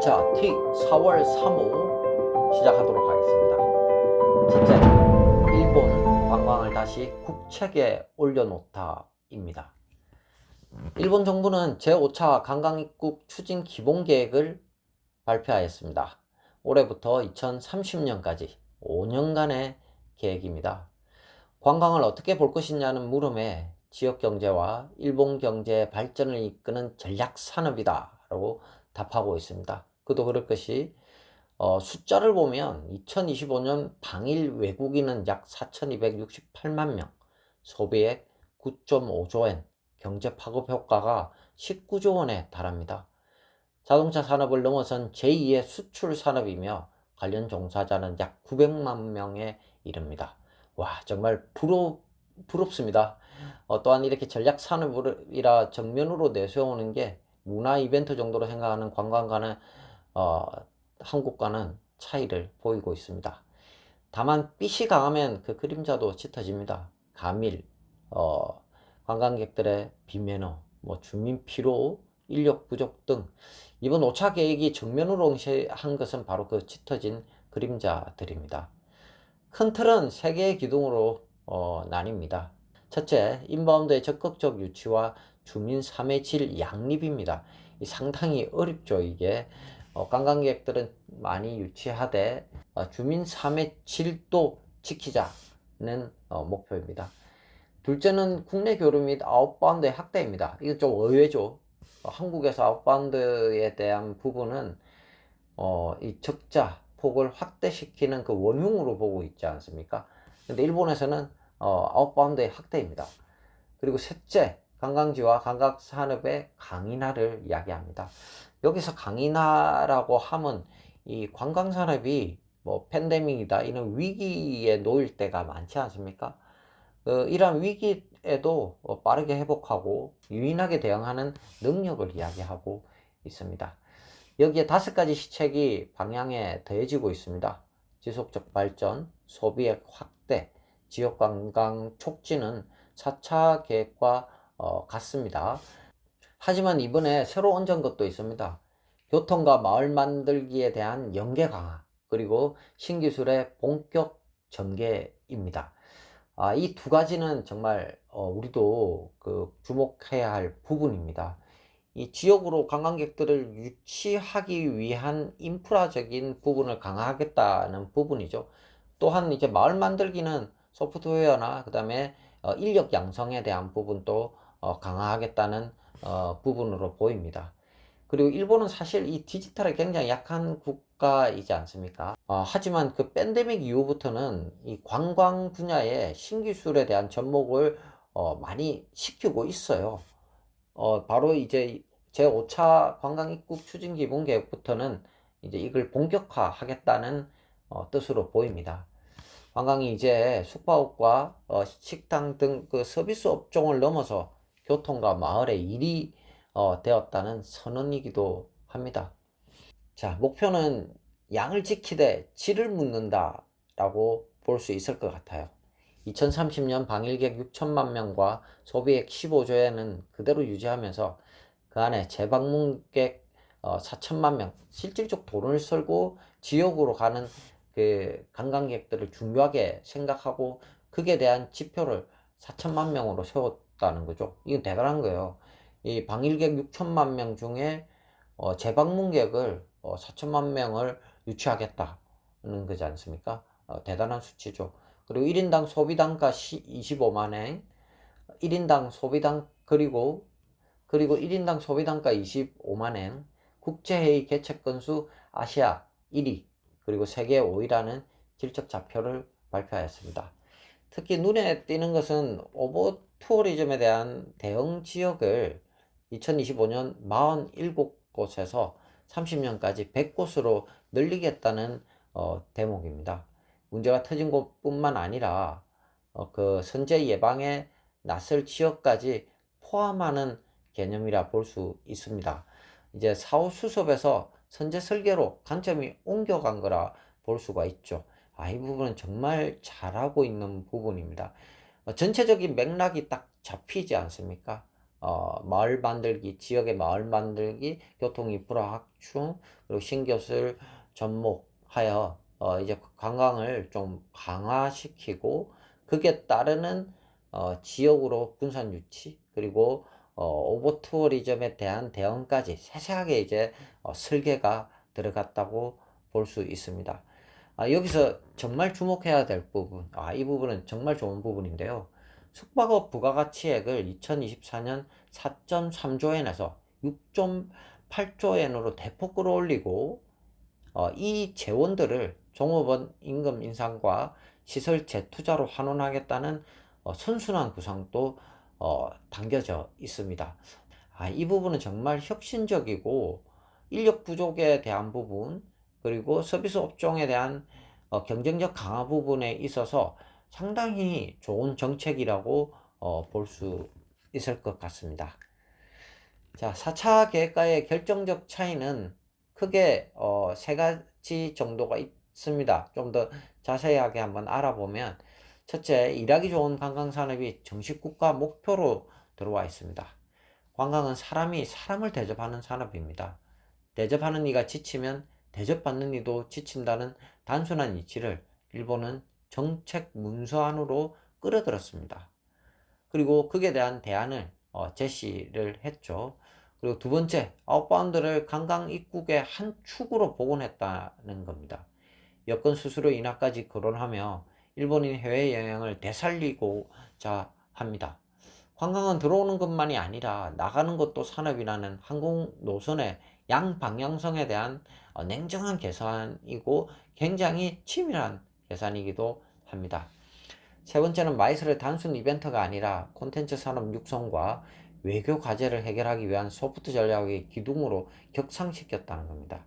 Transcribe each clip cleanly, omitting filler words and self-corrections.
자, T 4월 3호 시작하도록 하겠습니다. 첫째, 일본 관광을 다시 국책에 올려놓다입니다. 일본 정부는 제5차 관광입국 추진 기본계획을 발표하였습니다. 올해부터 2030년까지 5년간의 계획입니다. 관광을 어떻게 볼 것이냐는 물음에 지역 경제와 일본 경제의 발전을 이끄는 전략 산업이다 라고 답하고 있습니다. 그도 그럴 것이 숫자를 보면 2025년 방일 외국인은 약 4,268만 명, 소비액 9.5조 엔, 경제 파급 효과가 19조 원에 달합니다. 자동차 산업을 넘어선 제2의 수출 산업이며 관련 종사자는 약 900만 명에 이릅니다. 와, 정말 부럽습니다. 또한 이렇게 전략 산업이라 정면으로 내세우는 게 문화 이벤트 정도로 생각하는 관광가는 한국과는 차이를 보이고 있습니다. 다만 빛이 강하면 그 그림자도 짙어집니다. 가밀, 관광객들의 비매너, 주민 피로, 인력 부족 등 이번 5차 계획이 정면으로 응시한 것은 바로 그 짙어진 그림자들입니다. 큰 틀은 3개의 기둥으로 나뉩니다. 첫째, 인바운드의 적극적 유치와 주민 3의 질 양립입니다. 상당히 어렵죠. 이게 관광객들은 많이 유치하되 주민 3의 질도 지키자는 목표입니다. 둘째는 국내 교류 및 아웃바운드의 확대입니다. 이건 좀 의외죠. 한국에서 아웃바운드에 대한 부분은 이 적자 폭을 확대시키는 그 원흉으로 보고 있지 않습니까? 근데 일본에서는 아웃바운드의 확대입니다. 그리고 셋째, 관광지와 관광산업의 강인화를 이야기합니다. 여기서 강인화라고 하면 이 관광산업이 팬데믹이다 이런 위기에 놓일 때가 많지 않습니까? 이러한 위기에도 빠르게 회복하고 유인하게 대응하는 능력을 이야기하고 있습니다. 여기에 5가지 시책이 방향에 더해지고 있습니다. 지속적 발전, 소비액 확대, 지역관광 촉진은 4차 계획과 같습니다. 하지만 이번에 새로 얹은 것도 있습니다. 교통과 마을 만들기에 대한 연계 강화, 그리고 신기술의 본격 전개입니다. 이 2가지는 정말 우리도 주목해야 할 부분입니다. 이 지역으로 관광객들을 유치하기 위한 인프라적인 부분을 강화하겠다는 부분이죠. 또한 이제 마을 만들기는 소프트웨어나 그다음에 인력 양성에 대한 부분도 강화하겠다는 부분으로 보입니다. 그리고 일본은 사실 이 디지털에 굉장히 약한 국가이지 않습니까? 하지만 그 팬데믹 이후부터는 이 관광 분야의 신기술에 대한 접목을 많이 시키고 있어요. 바로 이제 제5차 관광입국 추진 기본 계획부터는 이제 이걸 본격화하겠다는 뜻으로 보입니다. 관광이 이제 숙박업과 식당 등 그 서비스 업종을 넘어서 교통과 마을의 일이 되었다는 선언이기도 합니다. 자, 목표는 양을 지키되 질을 묻는다 라고 볼 수 있을 것 같아요. 2030년 방일객 6천만 명과 소비액 15조에는 그대로 유지하면서 그 안에 재방문객 4천만 명, 실질적 돈을 쓸고 지역으로 가는 그 관광객들을 중요하게 생각하고 그에 대한 지표를 4천만 명으로 세웠다는 거죠. 이건 대단한 거예요. 이 방일객 6천만 명 중에 재방문객을 4천만 명을 유치하겠다는 거지 않습니까? 대단한 수치죠. 그리고 1인당 소비단가 25만 엔, 1인당 소비단 그리고 1인당 소비단가 25만 엔, 국제회의 개최 건수 아시아 1위, 그리고 세계 5위라는 질적 좌표를 발표하였습니다. 특히 눈에 띄는 것은 오버 투어리즘에 대한 대응 지역을 2025년 47곳에서 30년까지 100곳으로 늘리겠다는 대목입니다. 문제가 터진 곳뿐만 아니라 그 선제 예방에 나설 지역까지 포함하는 개념이라 볼 수 있습니다. 이제 사후 수습에서 선제 설계로 관점이 옮겨간 거라 볼 수가 있죠. 이 부분은 정말 잘하고 있는 부분입니다. 전체적인 맥락이 딱 잡히지 않습니까? 마을 만들기, 지역의 마을 만들기, 교통 인프라 확충, 그리고 신것을 접목하여 이제 관광을 좀 강화시키고 그게 따르는 지역으로 분산 유치, 그리고 오버 투어리즘에 대한 대응까지 세세하게 이제 설계가 들어갔다고 볼 수 있습니다. 여기서 정말 주목해야 될 부분, 이 부분은 정말 좋은 부분인데요. 숙박업 부가가치액을 2024년 4.3조엔에서 6.8조엔으로 대폭 끌어올리고 이 재원들을 종업원 임금 인상과 시설 재투자로 환원하겠다는 선순환 구상도 담겨져 있습니다. 이 부분은 정말 혁신적이고 인력 부족에 대한 부분, 그리고 서비스 업종에 대한 경쟁력 강화 부분에 있어서 상당히 좋은 정책이라고 볼 수 있을 것 같습니다. 자, 4차 계획과의 결정적 차이는 크게 세 가지 정도가 있습니다. 좀 더 자세하게 한번 알아보면, 첫째, 일하기 좋은 관광산업이 정식 국가 목표로 들어와 있습니다. 관광은 사람이 사람을 대접하는 산업입니다. 대접하는 이가 지치면 대접받는 이도 지친다는 단순한 이치를 일본은 정책 문서 안으로 끌어들였습니다. 그리고 그에 대한 대안을 제시를 했죠. 그리고 두 번째, 아웃바운드를 관광 입국의 한 축으로 복원했다는 겁니다. 여권 수수료 인하까지 거론하며 일본인 해외여행을 되살리고자 합니다. 관광은 들어오는 것만이 아니라 나가는 것도 산업이라는 항공 노선의 양방향성에 대한 냉정한 계산이고 굉장히 치밀한 계산이기도 합니다. 세 번째는 마이스를 단순 이벤트가 아니라 콘텐츠 산업 육성과 외교 과제를 해결하기 위한 소프트 전략의 기둥으로 격상시켰다는 겁니다.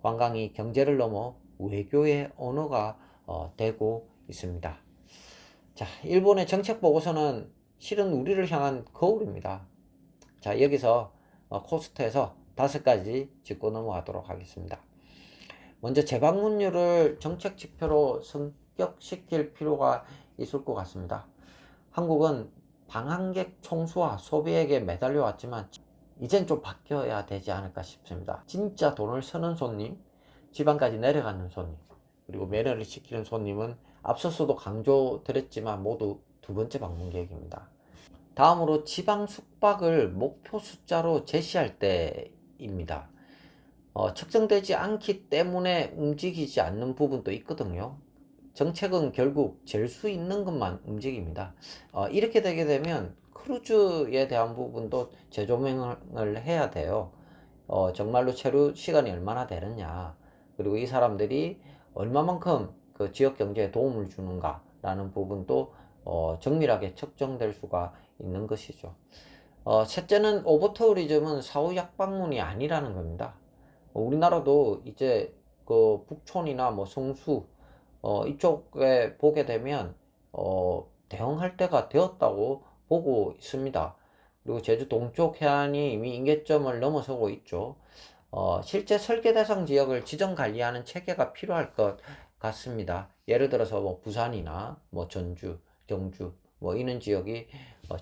관광이 경제를 넘어 외교의 언어가 되고 있습니다. 자, 일본의 정책 보고서는 실은 우리를 향한 거울입니다. 자, 여기서 코스트에서 5가지 짚고 넘어가도록 하겠습니다. 먼저 재방문율을 정책 지표로 성격시킬 필요가 있을 것 같습니다. 한국은 방한객 총수와 소비액에 매달려 왔지만 이젠 좀 바뀌어야 되지 않을까 싶습니다. 진짜 돈을 쓰는 손님, 지방까지 내려가는 손님, 그리고 매너를 지키는 손님은 앞서서도 강조드렸지만 모두 두 번째 방문 계획입니다. 다음으로 지방 숙박을 목표 숫자로 제시할 때입니다. 측정되지 않기 때문에 움직이지 않는 부분도 있거든요. 정책은 결국 잴 수 있는 것만 움직입니다. 이렇게 되게 되면 크루즈에 대한 부분도 재조명을 해야 돼요. 정말로 체류 시간이 얼마나 되느냐, 그리고 이 사람들이 얼마만큼 그 지역 경제에 도움을 주는가라는 부분도 정밀하게 측정될 수가 있는 것이죠. 셋째는 오버투어리즘은 사후 약방문이 아니라는 겁니다. 우리나라도 이제 그 북촌이나 뭐 성수 이쪽에 보게 되면 대응할 때가 되었다고 보고 있습니다. 그리고 제주 동쪽 해안이 이미 임계점을 넘어서고 있죠. 실제 설계 대상 지역을 지정 관리하는 체계가 필요할 것 같습니다. 예를 들어서 뭐 부산이나 뭐 전주, 경주 뭐 이런 지역이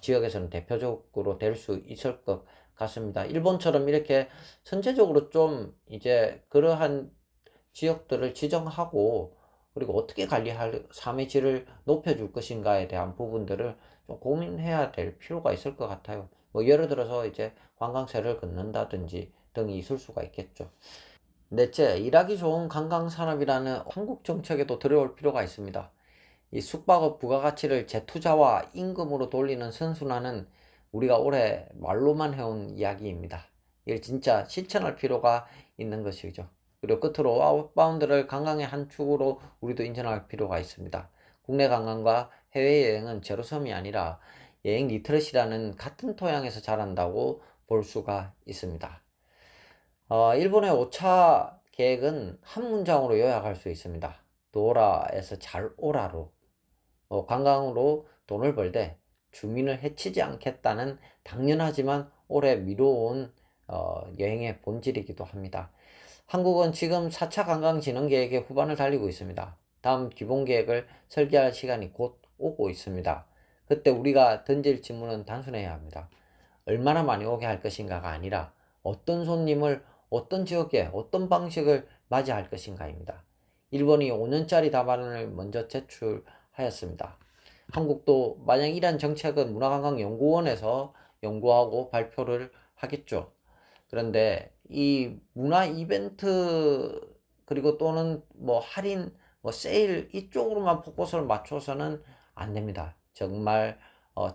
지역에서는 대표적으로 될 수 있을 것 같습니다. 일본처럼 이렇게 선제적으로 좀 이제 그러한 지역들을 지정하고 그리고 어떻게 관리할 삶의 질을 높여줄 것인가에 대한 부분들을 좀 고민해야 될 필요가 있을 것 같아요. 뭐 예를 들어서 이제 관광세를 걷는다든지 등이 있을 수가 있겠죠. 넷째, 일하기 좋은 관광산업이라는 한국 정책에도 들어올 필요가 있습니다. 이 숙박업 부가가치를 재투자와 임금으로 돌리는 선순환은 우리가 올해 말로만 해온 이야기입니다. 이걸 진짜 실천할 필요가 있는 것이죠. 그리고 끝으로 아웃바운드를 관광의 한 축으로 우리도 인정할 필요가 있습니다. 국내 관광과 해외여행은 제로섬이 아니라 여행 리트러시라는 같은 토양에서 자란다고 볼 수가 있습니다. 일본의 5차 계획은 한 문장으로 요약할 수 있습니다. 도라에서 잘 오라로. 관광으로 돈을 벌되 주민을 해치지 않겠다는 당연하지만 오래 미뤄온 여행의 본질이기도 합니다. 한국은 지금 4차 관광진흥계획의 후반을 달리고 있습니다. 다음 기본계획을 설계할 시간이 곧 오고 있습니다. 그때 우리가 던질 질문은 단순해야 합니다. 얼마나 많이 오게 할 것인가가 아니라 어떤 손님을 어떤 지역에 어떤 방식을 맞이할 것인가입니다. 일본이 5년짜리 답안을 먼저 제출하였습니다. 한국도 만약 이러한 정책은 문화관광연구원에서 연구하고 발표를 하겠죠. 그런데 이 문화 이벤트 그리고 또는 뭐 할인, 뭐 세일 이쪽으로만 포커스를 맞춰서는 안 됩니다. 정말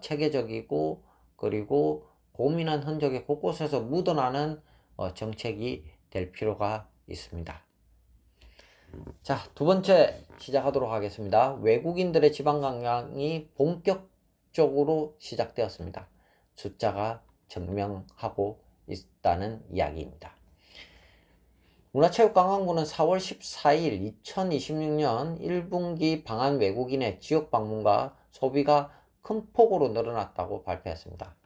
체계적이고 그리고 고민한 흔적이 곳곳에서 묻어나는 정책이 될 필요가 있습니다. 자, 두 번째 시작하도록 하겠습니다. 외국인들의 지방 관광이 본격적으로 시작되었습니다. 숫자가 증명하고 있다는 이야기입니다. 문화체육관광부는 4월 14일 2026년 1분기 방한 외국인의 지역 방문과 소비가 큰 폭으로 늘어났다고 발표했습니다.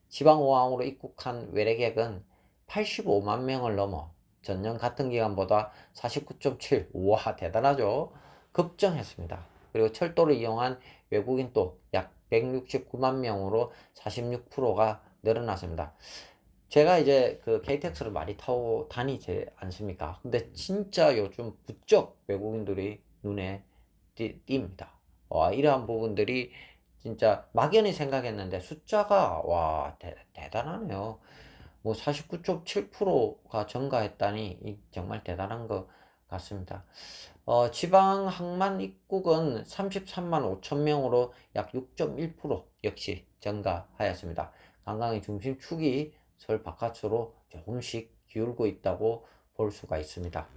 지방호황으로 입국한 외래객은 85만 명을 넘어 전년 같은 기간보다 49.7, 우와 대단하죠. 급증했습니다. 그리고 철도를 이용한 외국인도 약 169만 명으로 46%가 늘어났습니다. 제가 이제 그 KTX를 많이 타고 다니지 않습니까? 근데 진짜 요즘 부쩍 외국인들이 눈에 띕니다. 와, 이러한 부분들이 진짜 막연히 생각했는데 숫자가 와 대단하네요. 뭐 49.7%가 증가했다니 정말 대단한 것 같습니다. 지방 항만 입국은 33만 5천 명으로 약 6.1% 역시 증가하였습니다. 관광의 중심축이 서울 바깥으로 조금씩 기울고 있다고 볼 수가 있습니다.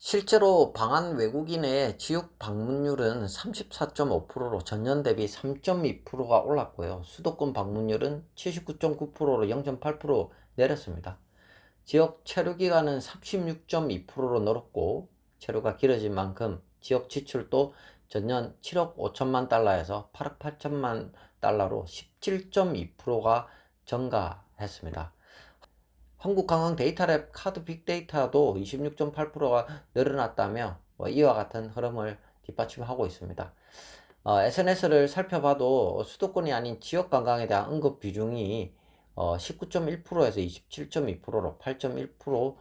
실제로 방한 외국인의 지역 방문율은 34.5%로 전년 대비 3.2%가 올랐고요. 수도권 방문율은 79.9%로 0.8% 내렸습니다. 지역 체류 기간은 36.2%로 늘었고 체류가 길어진 만큼 지역 지출도 전년 7억 5천만 달러에서 8억 8천만 달러로 17.2%가 증가했습니다. 한국관광 데이터랩 카드 빅데이터도 26.8%가 늘어났다며 이와 같은 흐름을 뒷받침하고 있습니다. SNS를 살펴봐도 수도권이 아닌 지역 관광에 대한 언급 비중이 19.1%에서 27.2%로 8.1%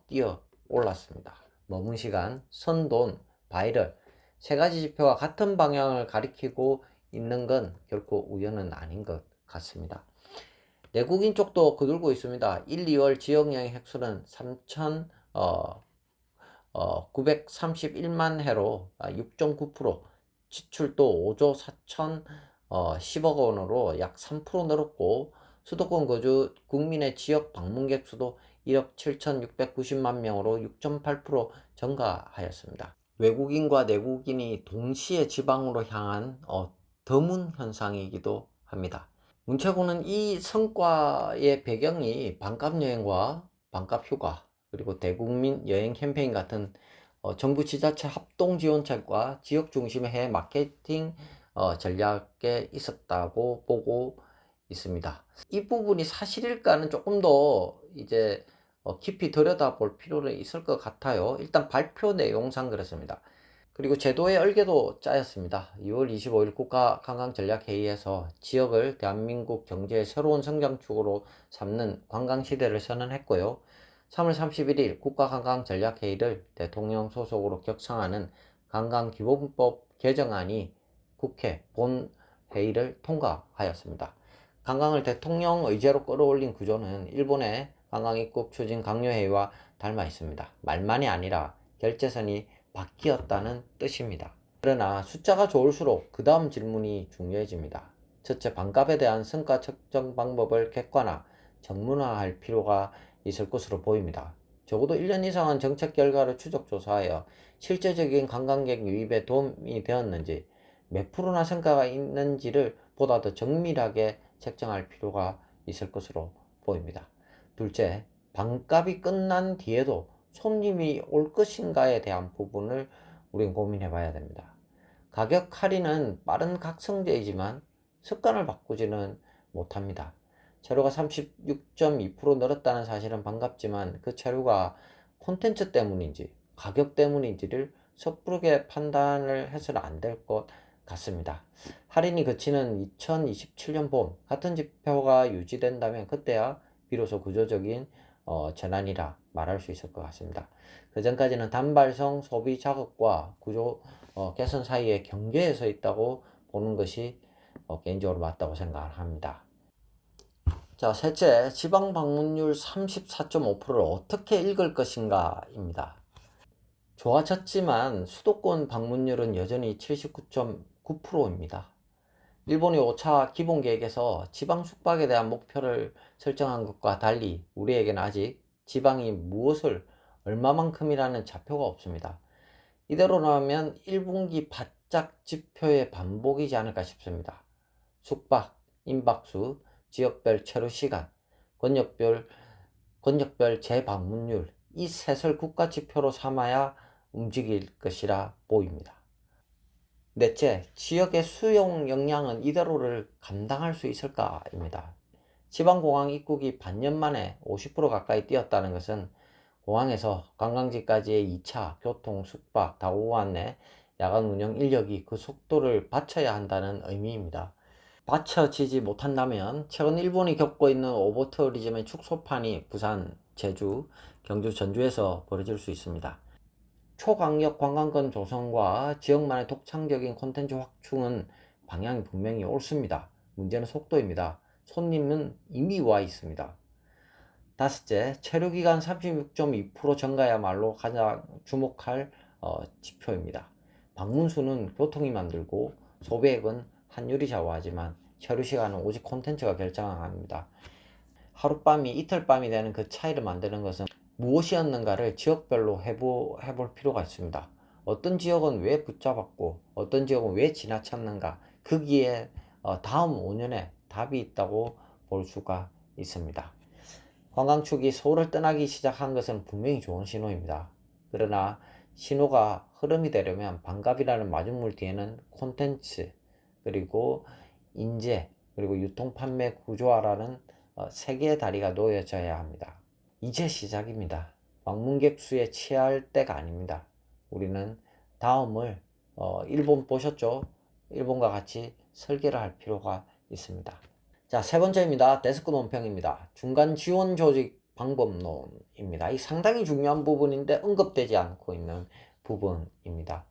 뛰어 올랐습니다. 머문 시간, 선돈, 바이럴 세 가지 지표가 같은 방향을 가리키고 있는 건 결코 우연은 아닌 것 같습니다. 내국인 쪽도 거들고 있습니다. 1, 2월 지역여행 횟수는 3,931만 회로 6.9%, 지출도 5조 4천 10억 원으로 약 3% 늘었고 수도권 거주 국민의 지역 방문객 수도 1억 7,690만 명으로 6.8% 증가하였습니다. 외국인과 내국인이 동시에 지방으로 향한 드문 현상이기도 합니다. 문체부는 이 성과의 배경이 반값여행과 반값휴가 그리고 대국민 여행 캠페인 같은 정부 지자체 합동 지원책과 지역 중심의 해외 마케팅 전략에 있었다고 보고 있습니다. 이 부분이 사실일까는 조금 더 이제 깊이 들여다볼 필요는 있을 것 같아요. 일단 발표 내용상 그렇습니다. 그리고 제도의 얼개도 짜였습니다. 2월 25일 국가관광전략회의에서 지역을 대한민국 경제의 새로운 성장축으로 삼는 관광시대를 선언했고요. 3월 31일 국가관광전략회의를 대통령 소속으로 격상하는 관광기본법 개정안이 국회 본회의를 통과하였습니다. 관광을 대통령 의제로 끌어올린 구조는 일본의 관광입국 추진 강요회의와 닮아 있습니다. 말만이 아니라 결재선이 바뀌었다는 뜻입니다. 그러나 숫자가 좋을수록 그 다음 질문이 중요해집니다. 첫째, 반값에 대한 성과 측정 방법을 객관화, 정문화할 필요가 있을 것으로 보입니다. 적어도 1년 이상은 정책 결과를 추적 조사하여 실제적인 관광객 유입에 도움이 되었는지 몇 프로나 성과가 있는지를 보다 더 정밀하게 책정할 필요가 있을 것으로 보입니다. 둘째, 반값이 끝난 뒤에도 손님이 올 것인가에 대한 부분을 우리는 고민해 봐야 됩니다. 가격 할인은 빠른 각성제이지만 습관을 바꾸지는 못합니다. 체류가 36.2% 늘었다는 사실은 반갑지만 그 체류가 콘텐츠 때문인지 가격 때문인지를 섣부르게 판단을 해서는 안 될 것 같습니다. 할인이 그치는 2027년 봄 같은 지표가 유지된다면 그때야 비로소 구조적인 전환이라 말할 수 있을 것 같습니다. 그 전까지는 단발성 소비 자극과 구조 개선 사이에 경계에 서 있다고 보는 것이 개인적으로 맞다고 생각합니다. 자, 셋째, 지방 방문율 34.5%를 어떻게 읽을 것인가입니다. 좋아졌지만 수도권 방문율은 여전히 79.9%입니다. 일본이 5차 기본계획에서 지방 숙박에 대한 목표를 설정한 것과 달리 우리에게는 아직 지방이 무엇을 얼마만큼이라는 좌표가 없습니다. 이대로라면 1분기 바짝 지표의 반복이지 않을까 싶습니다. 숙박, 임박수, 지역별 체류 시간, 권역별 재방문율, 이 셋을 국가 지표로 삼아야 움직일 것이라 보입니다. 넷째, 지역의 수용 역량은 이대로를 감당할 수 있을까입니다. 지방공항 입국이 반년 만에 50% 가까이 뛰었다는 것은 공항에서 관광지까지의 2차 교통, 숙박, 다오 안내, 야간 운영 인력이 그 속도를 받쳐야 한다는 의미입니다. 받쳐지지 못한다면 최근 일본이 겪고 있는 오버투어리즘의 축소판이 부산, 제주, 경주, 전주에서 벌어질 수 있습니다. 초강력 관광권 조성과 지역만의 독창적인 콘텐츠 확충은 방향이 분명히 옳습니다. 문제는 속도입니다. 손님은 이미 와 있습니다. 다섯째, 체류기간 36.2% 증가야말로 가장 주목할 지표입니다. 방문수는 교통이 만들고 소비액은 환율이 좌우하지만 체류시간은 오직 콘텐츠가 결정합니다. 하룻밤이 이틀밤이 되는 그 차이를 만드는 것은 무엇이었는가를 지역별로 해볼 필요가 있습니다. 어떤 지역은 왜 붙잡았고 어떤 지역은 왜 지나쳤는가, 거기에 다음 5년에 답이 있다고 볼 수가 있습니다. 관광축이 서울을 떠나기 시작한 것은 분명히 좋은 신호입니다. 그러나 신호가 흐름이 되려면 반갑이라는 마중물 뒤에는 콘텐츠, 그리고 인재, 그리고 유통 판매 구조화라는 세 개의 다리가 놓여져야 합니다. 이제 시작입니다. 방문객 수에 취할 때가 아닙니다. 우리는 다음을 일본 보셨죠? 일본과 같이 설계를 할 필요가 있습니다. 자, 세 번째입니다. 데스크 논평입니다. 중간 지원 조직 방법론입니다. 이 상당히 중요한 부분인데 언급되지 않고 있는 부분입니다.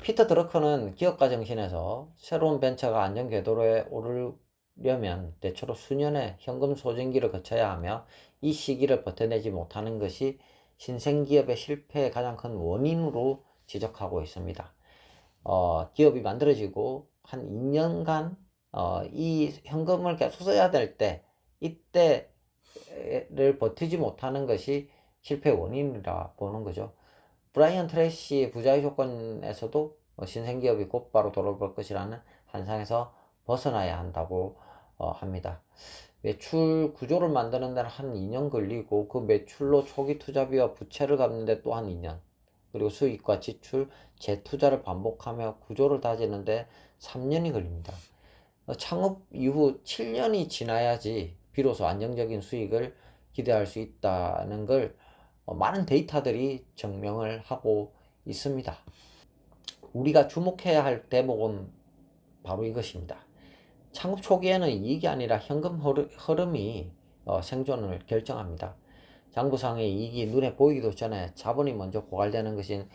피터 드러커는 기업가 정신에서 새로운 벤처가 안전 궤도에 오르려면 대체로 수년의 현금 소진기를 거쳐야 하며 이 시기를 버텨내지 못하는 것이 신생기업의 실패의 가장 큰 원인으로 지적하고 있습니다. 기업이 만들어지고 한 2년간 이 현금을 계속 써야 될 때, 이때를 버티지 못하는 것이 실패 원인이라 보는 거죠. 브라이언 트레이시 부자의 조건에서도 신생기업이 곧바로 돌아볼 것이라는 환상에서 벗어나야 한다고 합니다. 매출 구조를 만드는 데는 한 2년 걸리고 그 매출로 초기 투자비와 부채를 갚는 데 또 한 2년, 그리고 수익과 지출, 재투자를 반복하며 구조를 다지는 데 3년이 걸립니다. 창업 이후 7년이 지나야지 비로소 안정적인 수익을 기대할 수 있다는 걸 많은 데이터들이 증명을 하고 있습니다. 우리가 주목해야 할 대목은 바로 이것입니다. 창업 초기에는 이익이 아니라 현금 흐름이 생존을 결정합니다. 장부상의 이익이 눈에 보이기도 전에 자본이 먼저 고갈되는 것이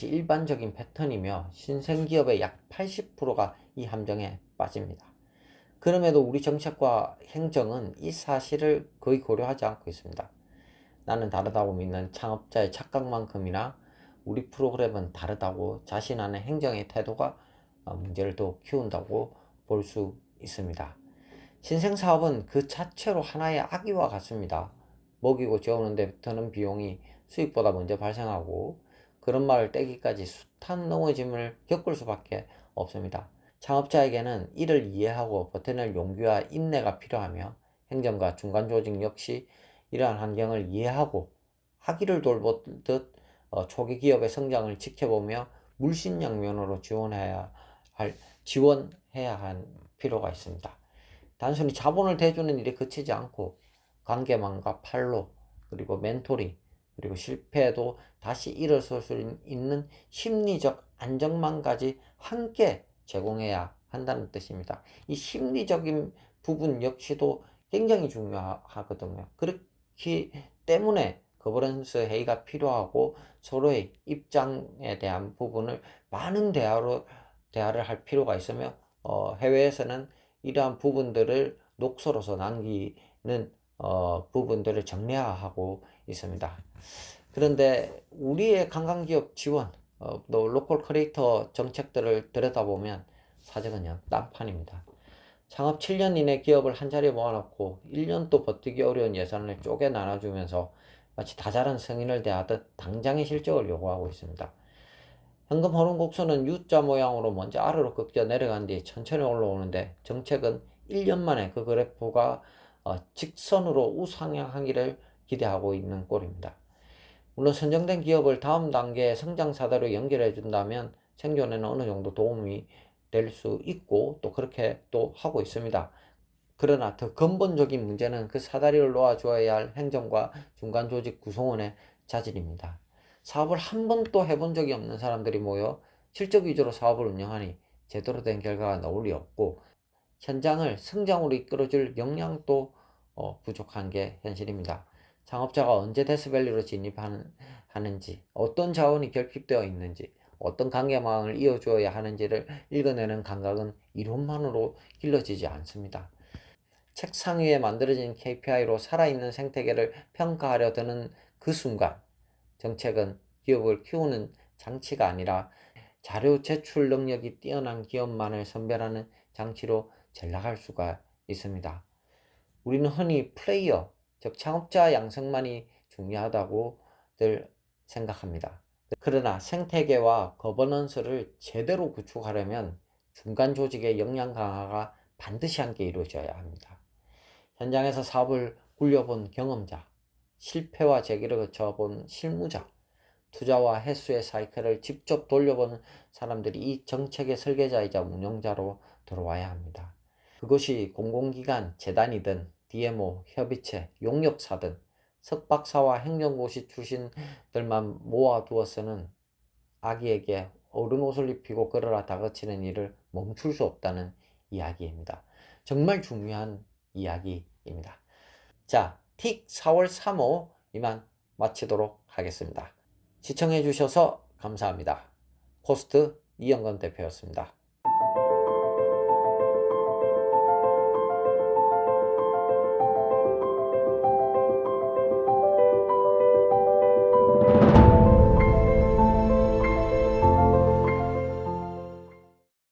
일반적인 패턴이며 신생기업의 약 80%가 이 함정에 빠집니다. 그럼에도 우리 정책과 행정은 이 사실을 거의 고려하지 않고 있습니다. 나는 다르다고 믿는 창업자의 착각만큼이나 우리 프로그램은 다르다고 자신하는 행정의 태도가 문제를 더 키운다고 볼 수 있습니다. 신생사업은 그 자체로 하나의 악의와 같습니다. 먹이고 재우는 데 드는 비용이 수익보다 먼저 발생하고 그런 말을 떼기까지 숱한 넘어짐을 겪을 수밖에 없습니다. 창업자에게는 이를 이해하고 버텨낼 용기와 인내가 필요하며 행정과 중간 조직 역시 이러한 환경을 이해하고 아기를 돌보듯 초기 기업의 성장을 지켜보며 물신양면으로 지원해야 할 필요가 있습니다. 단순히 자본을 대주는 일에 그치지 않고 관계망과 팔로, 그리고 멘토링, 그리고 실패해도 다시 일어설 수 있는 심리적 안정망까지 함께 제공해야 한다는 뜻입니다. 이 심리적인 부분 역시도 굉장히 중요하거든요. 그렇기 때문에 거버넌스 회의가 필요하고 서로의 입장에 대한 부분을 많은 대화를 할 필요가 있으며 해외에서는 이러한 부분들을 녹서로서 남기는 부분들을 정례화하고 있습니다. 그런데 우리의 관광기업 지원, 또 로컬 크리에이터 정책들을 들여다보면 사정은 딴판입니다. 창업 7년 이내 기업을 한자리에 모아놓고 1년 또 버티기 어려운 예산을 쪼개 나눠주면서 마치 다 자란 성인을 대하듯 당장의 실적을 요구하고 있습니다. 현금 흐름 곡선은 U자 모양으로 먼저 아래로 꺾여 내려간 뒤 천천히 올라오는데 정책은 1년 만에 그 그래프가 직선으로 우상향하기를 기대하고 있는 꼴입니다. 물론 선정된 기업을 다음 단계의 성장 사다리로 연결해 준다면 생존에는 어느 정도 도움이 될 수 있고 또 그렇게 또 하고 있습니다. 그러나 더 근본적인 문제는 그 사다리를 놓아주어야 할 행정과 중간 조직 구성원의 자질입니다. 사업을 한 번도 해본 적이 없는 사람들이 모여 실적 위주로 사업을 운영하니 제대로 된 결과가 나올 리 없고 현장을 성장으로 이끌어줄 역량도 부족한 게 현실입니다. 창업자가 언제 데스밸리로 진입하는지, 어떤 자원이 결핍되어 있는지, 어떤 관계망을 이어주어야 하는지를 읽어내는 감각은 이론만으로 길러지지 않습니다. 책상 위에 만들어진 KPI로 살아있는 생태계를 평가하려 드는 그 순간 정책은 기업을 키우는 장치가 아니라 자료 제출 능력이 뛰어난 기업만을 선별하는 장치로 전락할 수가 있습니다. 우리는 흔히 플레이어, 즉 창업자 양성만이 중요하다고들 생각합니다. 그러나 생태계와 거버넌스를 제대로 구축하려면 중간 조직의 역량 강화가 반드시 함께 이루어져야 합니다. 현장에서 사업을 굴려본 경험자, 실패와 재기를 거쳐본 실무자, 투자와 횟수의 사이클을 직접 돌려보는 사람들이 이 정책의 설계자이자 운영자로 들어와야 합니다. 그것이 공공기관, 재단이든 DMO, 협의체, 용역사든 석박사와 행정고시 출신들만 모아두어서는 아기에게 어른 옷을 입히고 걸어라 다그치는 일을 멈출 수 없다는 이야기입니다. 정말 중요한 이야기입니다. 자, 틱 4월 3호 이만 마치도록 하겠습니다. 시청해 주셔서 감사합니다. 호스트 이영건 대표였습니다.